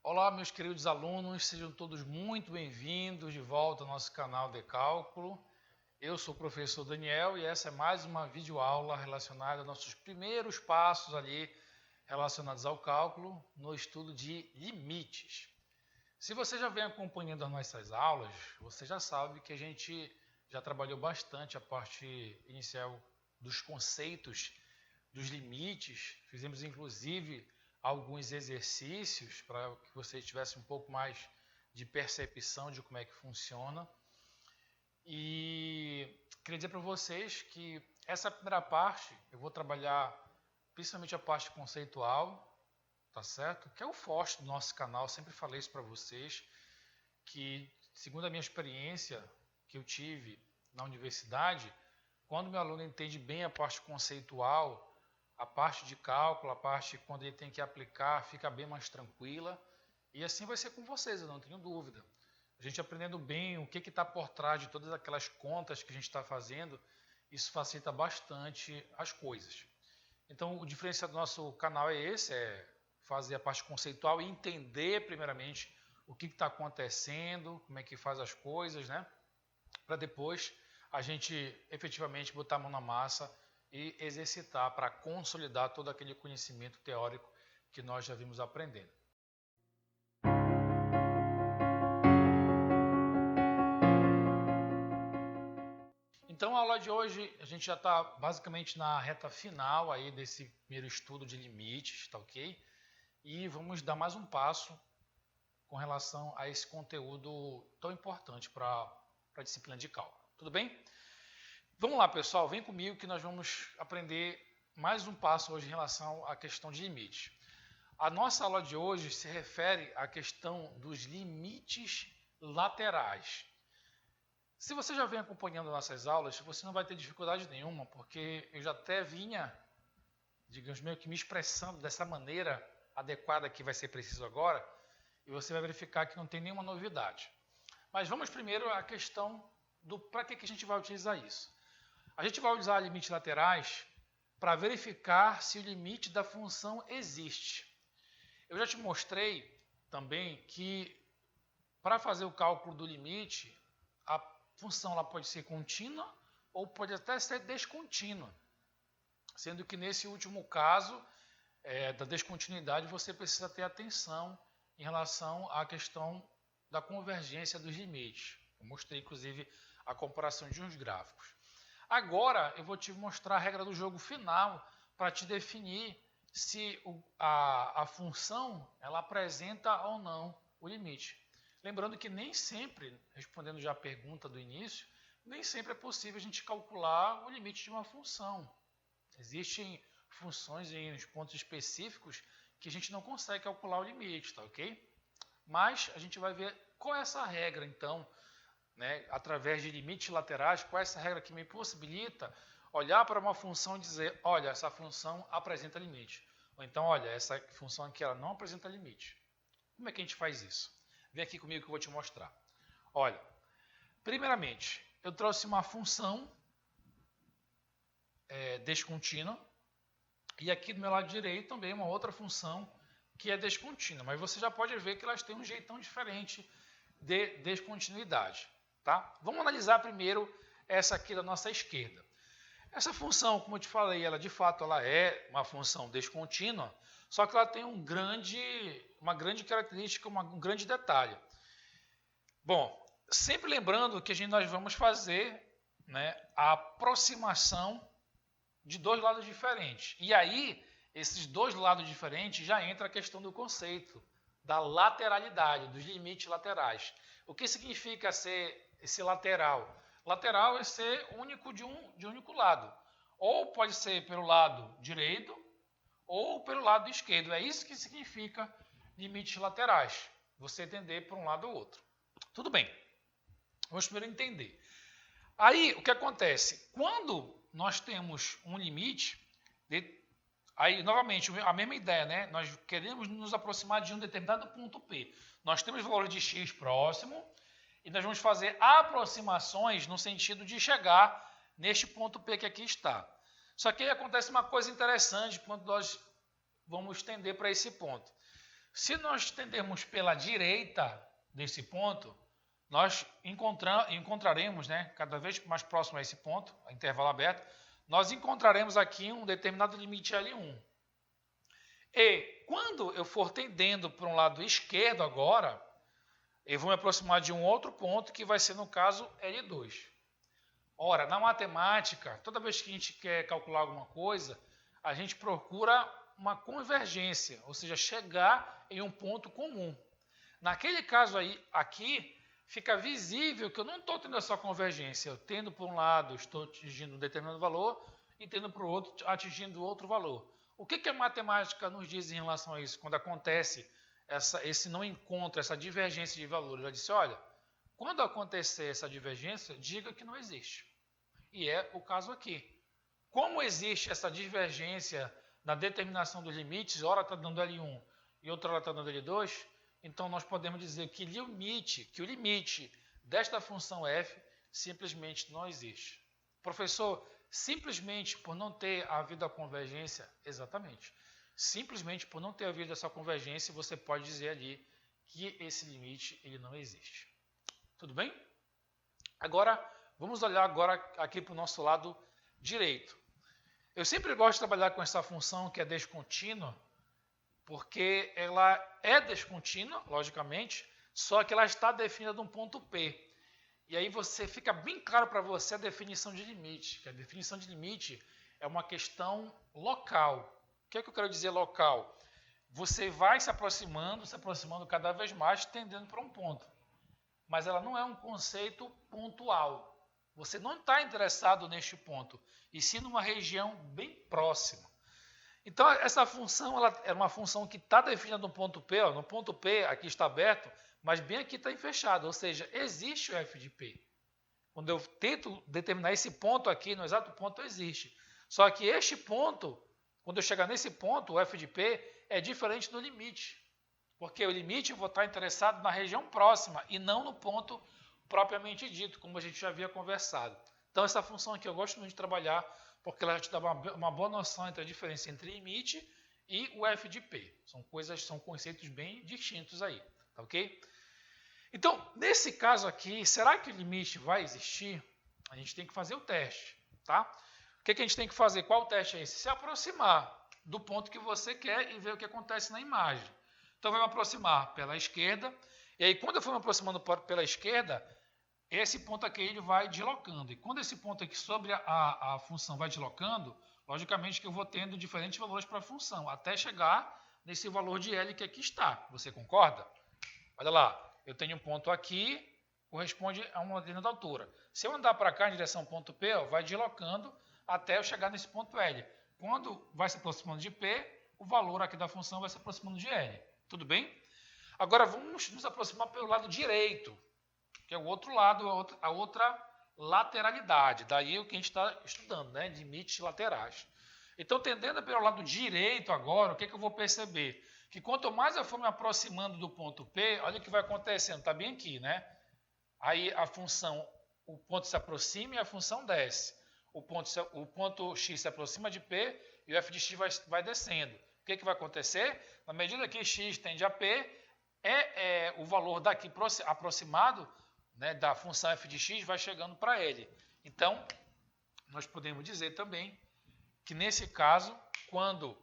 Olá, meus queridos alunos, sejam todos muito bem-vindos de volta ao nosso canal de cálculo. Eu sou o professor Daniel e essa é mais uma videoaula relacionada aos nossos primeiros passos ali relacionados ao cálculo no estudo de limites. Se você já vem acompanhando as nossas aulas, você já sabe que a gente já trabalhou bastante a parte inicial dos conceitos, dos limites, fizemos inclusive alguns exercícios para que você tivesse um pouco mais de percepção de como é que funciona. E queria dizer para vocês que essa primeira parte eu vou trabalhar principalmente a parte conceitual, tá certo? Que é o forte do nosso canal, sempre falei isso para vocês, que segundo a minha experiência que eu tive na universidade, quando meu aluno entende bem a parte conceitual, a parte de cálculo, a parte quando ele tem que aplicar, fica bem mais tranquila. E assim vai ser com vocês, eu não tenho dúvida. A gente aprendendo bem o que está por trás de todas aquelas contas que a gente está fazendo, isso facilita bastante as coisas. Então, o diferencial do nosso canal é esse, é fazer a parte conceitual e entender primeiramente o que está acontecendo, como é que faz as coisas, né? Para depois a gente efetivamente botar a mão na massa e exercitar para consolidar todo aquele conhecimento teórico que nós já vimos aprendendo. Então a aula de hoje a gente já está basicamente na reta final aí desse primeiro estudo de limites, tá ok? E vamos dar mais um passo com relação a esse conteúdo tão importante para a disciplina de cálculo. Tudo bem? Vamos lá, pessoal, vem comigo que nós vamos aprender mais um passo hoje em relação à questão de limites. A nossa aula de hoje se refere à questão dos limites laterais. Se você já vem acompanhando nossas aulas, você não vai ter dificuldade nenhuma, porque eu já até vinha, digamos, meio que me expressando dessa maneira adequada que vai ser preciso agora, e você vai verificar que não tem nenhuma novidade. Mas vamos primeiro à questão do para que a gente vai utilizar isso. A gente vai usar limites laterais para verificar se o limite da função existe. Eu já te mostrei também que para fazer o cálculo do limite, a função ela pode ser contínua ou pode até ser descontínua. Sendo que nesse último caso da descontinuidade você precisa ter atenção em relação à questão da convergência dos limites. Eu mostrei inclusive a comparação de uns gráficos. Agora eu vou te mostrar a regra do jogo final para te definir se a função ela apresenta ou não o limite. Lembrando que nem sempre, respondendo já a pergunta do início, nem sempre é possível a gente calcular o limite de uma função. Existem funções em pontos específicos que a gente não consegue calcular o limite, tá ok? Mas a gente vai ver qual é essa regra então, né, através de limites laterais, qual é essa regra que me possibilita olhar para uma função e dizer, olha, essa função apresenta limite. Ou então, olha, essa função aqui ela não apresenta limite. Como é que a gente faz isso? Vem aqui comigo que eu vou te mostrar. Olha, primeiramente, eu trouxe uma função descontínua e aqui do meu lado direito também uma outra função que é descontínua. Mas você já pode ver que elas têm um jeitão diferente de descontinuidade. Tá? Vamos analisar primeiro essa aqui da nossa esquerda. Essa função, como eu te falei, ela de fato ela é uma função descontínua, só que ela tem uma grande característica, um grande detalhe. Bom, sempre lembrando que nós vamos fazer, né, a aproximação de dois lados diferentes. E aí, esses dois lados diferentes já entra a questão do conceito da lateralidade, dos limites laterais. O que significa ser esse lateral? Lateral é ser único de único lado. Ou pode ser pelo lado direito ou pelo lado esquerdo. É isso que significa limites laterais. Você entender por um lado ou outro. Tudo bem. Vamos primeiro entender. Aí, o que acontece? Quando nós temos um limite, aí, novamente, a mesma ideia, né? Nós queremos nos aproximar de um determinado ponto P. Nós temos valor de x próximo e nós vamos fazer aproximações no sentido de chegar neste ponto P que aqui está. Só que aí acontece uma coisa interessante quando nós vamos tender para esse ponto. Se nós estendermos pela direita desse ponto, nós encontraremos, né, cada vez mais próximo a esse ponto, a intervalo aberto, nós encontraremos aqui um determinado limite L1. E quando eu for tendendo para um lado esquerdo agora, eu vou me aproximar de um outro ponto que vai ser, no caso, L2. Ora, na matemática, toda vez que a gente quer calcular alguma coisa, a gente procura uma convergência, ou seja, chegar em um ponto comum. Naquele caso aí, aqui, fica visível que eu não estou tendo essa convergência. Eu tendo por um lado, estou atingindo um determinado valor, e tendo para o outro, atingindo outro valor. O que a matemática nos diz em relação a isso? Quando acontece esse não encontro, essa divergência de valores, ela disse, olha, quando acontecer essa divergência, diga que não existe. E é o caso aqui. Como existe essa divergência na determinação dos limites, ora está dando L1 e outra hora está dando L2, então nós podemos dizer que o limite desta função f simplesmente não existe. Professor, simplesmente por não ter havido a convergência, exatamente. Simplesmente por não ter havido essa convergência, você pode dizer ali que esse limite ele não existe. Tudo bem? Agora, vamos olhar agora aqui para o nosso lado direito. Eu sempre gosto de trabalhar com essa função que é descontínua, porque ela é descontínua, logicamente, só que ela está definida num ponto P. E aí fica bem claro para você a definição de limite, que a definição de limite é uma questão local. O que é que eu quero dizer local? Você vai se aproximando cada vez mais, tendendo para um ponto. Mas ela não é um conceito pontual. Você não está interessado neste ponto, e sim numa região bem próxima. Então, essa função ela é uma função que está definida no ponto P. No ponto P, aqui está aberto, mas bem aqui está fechado. Ou seja, existe o f de P. Quando eu tento determinar esse ponto aqui, no exato ponto, existe. Só que este ponto, quando eu chegar nesse ponto, o f de P é diferente do limite. Porque o limite eu vou estar interessado na região próxima e não no ponto propriamente dito, como a gente já havia conversado. Então, essa função aqui eu gosto muito de trabalhar, porque ela te dá uma boa noção entre a diferença entre limite e o f de P. São conceitos bem distintos aí, tá ok? Então, nesse caso aqui, será que o limite vai existir? A gente tem que fazer o teste, tá? O que a gente tem que fazer? Qual o teste é esse? Se aproximar do ponto que você quer e ver o que acontece na imagem. Então, vai me aproximar pela esquerda, e aí quando eu for me aproximando pela esquerda, esse ponto aqui ele vai deslocando. E quando esse ponto aqui sobre a função vai deslocando, logicamente que eu vou tendo diferentes valores para a função, até chegar nesse valor de L que aqui está. Você concorda? Olha lá, eu tenho um ponto aqui, corresponde a uma determinada altura. Se eu andar para cá em direção ao ponto P, vai deslocando até eu chegar nesse ponto L. Quando vai se aproximando de P, o valor aqui da função vai se aproximando de L. Tudo bem? Agora vamos nos aproximar pelo lado direito, que é o outro lado, a outra lateralidade. Daí o que a gente está estudando, né? Limites laterais. Então, tendendo pelo lado direito agora, o que eu vou perceber? Que quanto mais eu for me aproximando do ponto P, olha o que vai acontecendo, está bem aqui, né? Aí a função, o ponto se aproxima e a função desce. O ponto X se aproxima de P e o f de x vai descendo. O que vai acontecer? Na medida que x tende a P, o valor daqui aproximado, né, da função f de x vai chegando para L. Então, nós podemos dizer também que nesse caso, quando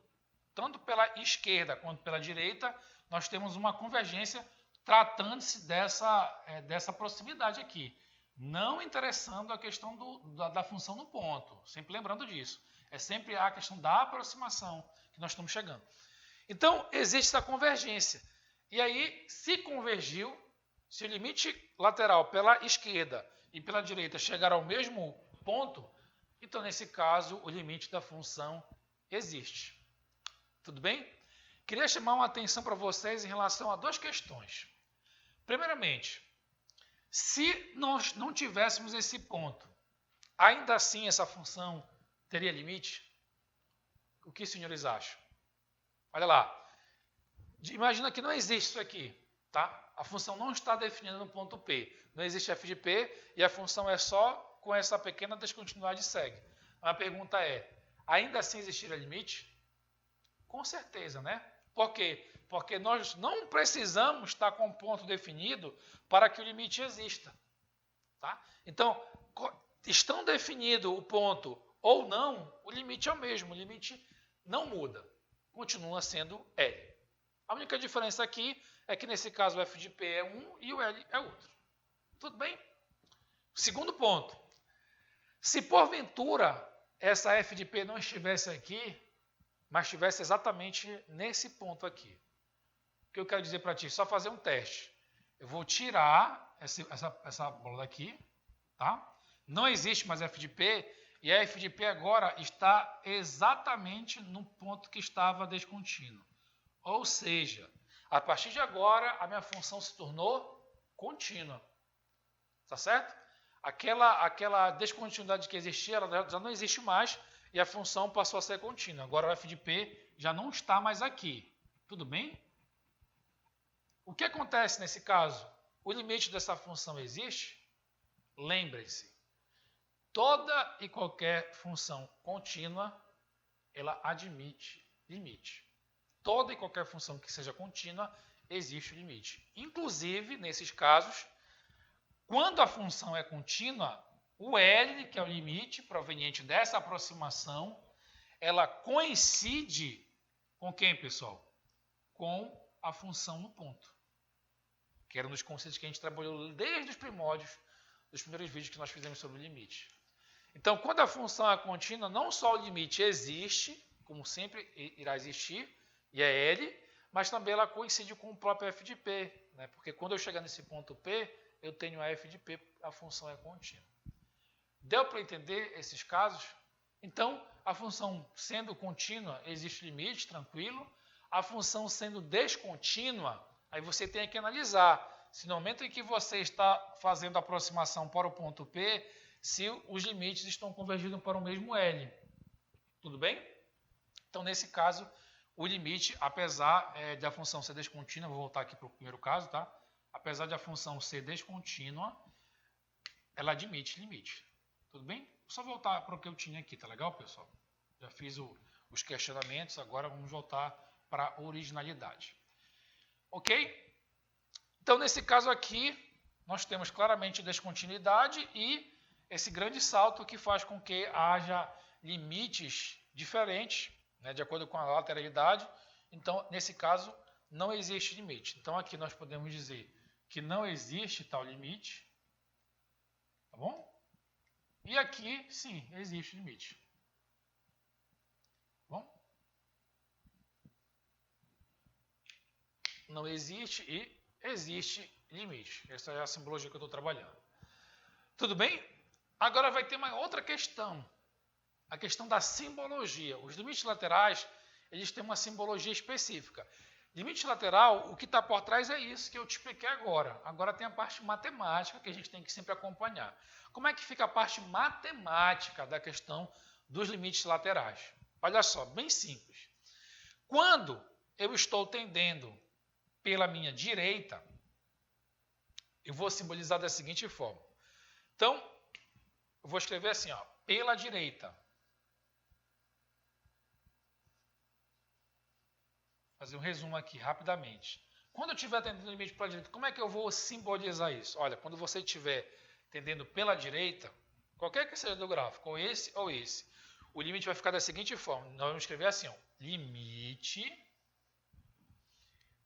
tanto pela esquerda quanto pela direita, nós temos uma convergência tratando-se dessa proximidade aqui. Não interessando a questão da função no ponto, sempre lembrando disso. É sempre a questão da aproximação que nós estamos chegando. Então, existe essa convergência. E aí, se convergiu, se o limite lateral pela esquerda e pela direita chegar ao mesmo ponto, então, nesse caso, o limite da função existe. Tudo bem? Queria chamar uma atenção para vocês em relação a duas questões. Primeiramente, se nós não tivéssemos esse ponto, ainda assim essa função teria limite? O que os senhores acham? Olha lá. Imagina que não existe isso aqui, tá? A função não está definida no ponto P. Não existe f de P e a função é só com essa pequena descontinuidade segue. A pergunta é, ainda assim existiria limite? Com certeza, né? Por quê? porque nós não precisamos estar com um ponto definido para que o limite exista. Tá? Então, estando definido o ponto ou não, o limite é o mesmo, o limite não muda, continua sendo L. A única diferença aqui é que nesse caso o f de p é 1 e o L é outro. Tudo bem? Segundo ponto, se porventura essa f de p não estivesse aqui, mas estivesse exatamente nesse ponto aqui, o que eu quero dizer para ti? Só fazer um teste. Eu vou tirar essa bola daqui, tá? Não existe mais f de p, e a f de p agora está exatamente no ponto que estava descontínuo. Ou seja, a partir de agora, a minha função se tornou contínua. Tá certo? Aquela descontinuidade que existia, ela já não existe mais, e a função passou a ser contínua. Agora o f de p já não está mais aqui. Tudo bem? O que acontece nesse caso? O limite dessa função existe? Lembre-se, toda e qualquer função contínua, ela admite limite. Toda e qualquer função que seja contínua, existe o limite. Inclusive, nesses casos, quando a função é contínua, o L, que é o limite proveniente dessa aproximação, ela coincide com quem, pessoal? Com a função no ponto. Que era um dos conceitos que a gente trabalhou desde os primórdios, dos primeiros vídeos que nós fizemos sobre o limite. Então, quando a função é contínua, não só o limite existe, como sempre irá existir, e é L, mas também ela coincide com o próprio f de p, né? Porque quando eu chegar nesse ponto P, eu tenho a f de p, a função é contínua. Deu para entender esses casos? Então, a função sendo contínua, existe limite, tranquilo. A função sendo descontínua, aí você tem que analisar se no momento em que você está fazendo a aproximação para o ponto P, se os limites estão convergindo para o mesmo L. Tudo bem? Então, nesse caso, o limite, apesar de a função ser descontínua, vou voltar aqui para o primeiro caso, tá? Apesar de a função ser descontínua, ela admite limite. Tudo bem? Só voltar para o que eu tinha aqui, tá legal, pessoal? Já fiz os questionamentos, agora vamos voltar para a originalidade. Ok? Então, nesse caso aqui, nós temos claramente descontinuidade e esse grande salto que faz com que haja limites diferentes, né, de acordo com a lateralidade. Então, nesse caso, não existe limite. Então, aqui nós podemos dizer que não existe tal limite. Tá bom? E aqui, sim, existe limite. Tá bom? Não existe e existe limite. Essa é a simbologia que eu estou trabalhando. Tudo bem? Agora vai ter uma outra questão. A questão da simbologia. Os limites laterais, eles têm uma simbologia específica. Limite lateral, o que está por trás é isso que eu te expliquei agora. Agora tem a parte matemática que a gente tem que sempre acompanhar. Como é que fica a parte matemática da questão dos limites laterais? Olha só, bem simples. Quando eu estou tendendo pela minha direita, eu vou simbolizar da seguinte forma. Então, eu vou escrever assim, ó, pela direita. Fazer um resumo aqui, rapidamente. Quando eu estiver tendendo o limite pela direita, como é que eu vou simbolizar isso? Olha, quando você estiver tendendo pela direita, qualquer que seja do gráfico, ou esse, o limite vai ficar da seguinte forma. Nós vamos escrever assim, ó, limite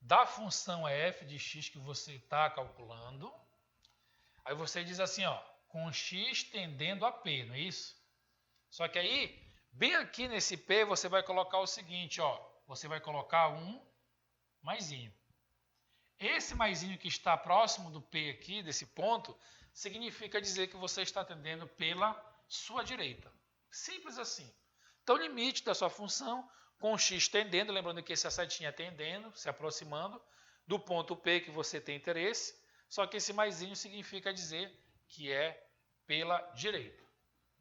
da função f de x que você está calculando. Aí você diz assim, ó, com x tendendo a p, não é isso? Só que aí, bem aqui nesse p, você vai colocar o seguinte, ó, você vai colocar um maisinho. Esse maisinho que está próximo do p aqui, desse ponto, significa dizer que você está tendendo pela sua direita. Simples assim. Então, o limite da sua função com x tendendo, lembrando que essa setinha é tendendo, se aproximando, do ponto P que você tem interesse, só que esse maisinho significa dizer que é pela direita.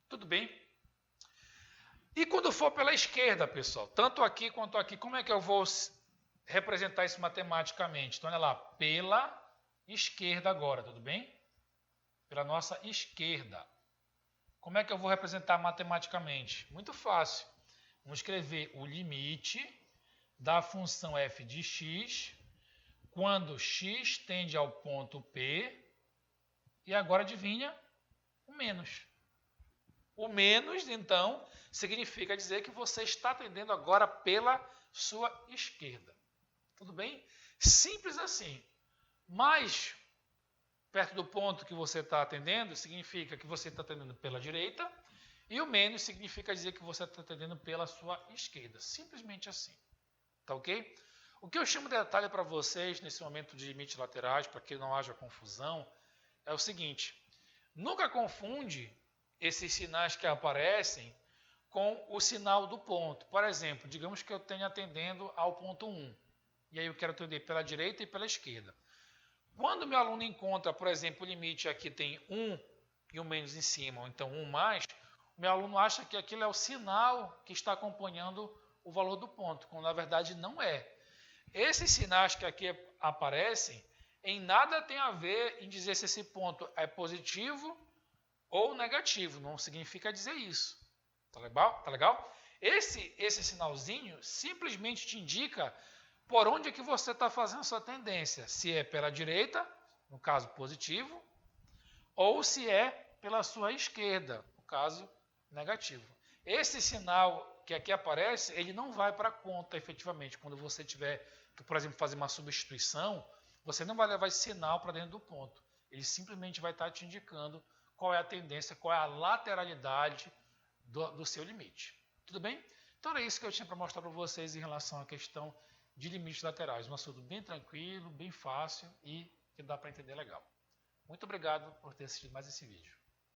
Tudo bem? E quando for pela esquerda, pessoal, tanto aqui quanto aqui, como é que eu vou representar isso matematicamente? Então, olha lá, pela esquerda agora, tudo bem? Pela nossa esquerda. Como é que eu vou representar matematicamente? Muito fácil. Vamos escrever o limite da função f de x quando x tende ao ponto P. E agora adivinha? O menos. O menos, então, significa dizer que você está tendendo agora pela sua esquerda. Tudo bem? Simples assim. Mais perto do ponto que você está atendendo, significa que você está atendendo pela direita. E o menos significa dizer que você está atendendo pela sua esquerda. Simplesmente assim. Tá ok? O que eu chamo de detalhe para vocês nesse momento de limites laterais, para que não haja confusão, é o seguinte. Nunca confunde esses sinais que aparecem com o sinal do ponto. Por exemplo, digamos que eu tenha atendendo ao ponto 1. E aí eu quero atender pela direita e pela esquerda. Quando meu aluno encontra, por exemplo, o limite aqui tem 1 e um menos em cima, ou então 1 mais, o meu aluno acha que aquilo é o sinal que está acompanhando o valor do ponto, quando na verdade não é. Esses sinais que aqui aparecem, em nada tem a ver em dizer se esse ponto é positivo ou negativo, não significa dizer isso. Tá legal? Tá legal? Esse sinalzinho simplesmente te indica por onde é que você está fazendo sua tendência. Se é pela direita, no caso positivo, ou se é pela sua esquerda, no caso negativo. Esse sinal que aqui aparece, ele não vai para a conta efetivamente. Quando você tiver, por exemplo, fazer uma substituição, você não vai levar esse sinal para dentro do ponto. Ele simplesmente vai estar te indicando qual é a tendência, qual é a lateralidade do seu limite. Tudo bem? Então era isso que eu tinha para mostrar para vocês em relação à questão de limites laterais. Um assunto bem tranquilo, bem fácil e que dá para entender legal. Muito obrigado por ter assistido mais esse vídeo.